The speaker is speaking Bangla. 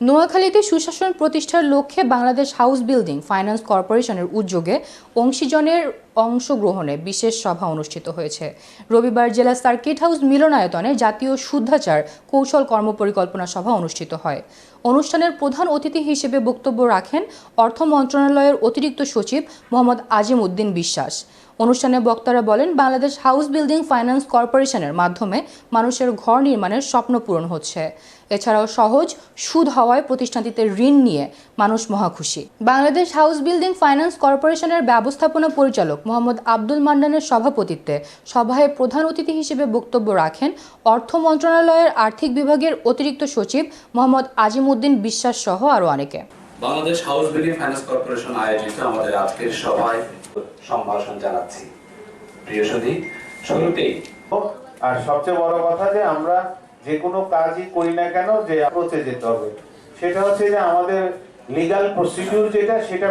নোয়াখালীতে সুশাসন প্রতিষ্ঠার লক্ষ্যে বাংলাদেশ হাউস বিল্ডিং ফাইন্যান্স কর্পোরেশনের উদ্যোগে অংশীজনের অংশগ্রহণে বিশেষ সভা অনুষ্ঠিত হয়েছে। রবিবার জেলা সার্কিট হাউস মিলনায়তনে জাতীয় শুদ্ধাচার কৌশল কর্মপরিকল্পনা সভা অনুষ্ঠিত হয়। অনুষ্ঠানের প্রধান অতিথি হিসেবে বক্তব্য রাখেন অর্থ মন্ত্রণালয়ের অতিরিক্ত সচিব মোহাম্মদ আজিম উদ্দিন বিশ্বাস। অনুষ্ঠানে বক্তারা বলেন, বাংলাদেশ হাউস বিল্ডিং ফাইন্যান্স কর্পোরেশনের মাধ্যমে মানুষের ঘর নির্মাণের স্বপ্ন পূরণ হচ্ছে। এছাড়াও সহজ সুদ হওয়ায় প্রতিষ্ঠানটিতে ঋণ নিয়ে মানুষ মহাখুশি। বাংলাদেশ হাউস বিল্ডিং ফাইন্যান্স কর্পোরেশনের ব্যবস্থাপনা পরিচালক মোহাম্মদ আব্দুল মান্নানের সভাপতিত্বে সভায় প্রধান অতিথি হিসেবে বক্তব্য রাখেন অর্থ মন্ত্রণালয়ের আর্থিক বিভাগের অতিরিক্ত সচিব মোহাম্মদ আজিম উদ্দিন বিশ্বাস সহ আরও অনেকে। Bangladesh house building finance corporation আয়োজিত আমাদের আজকের সভায় সম্ভাষণ জানাচ্ছি। প্রিয় সুধী, শুরুতেই আর সবচেয়ে বড় কথা যে আমরা যে কোনো কাজই করি না কেন যে অ্যাপ্রোচে যেতে হবে, সেটা হচ্ছে যে আমাদের লিগ্যাল প্রসিডিউর যেটা সেটা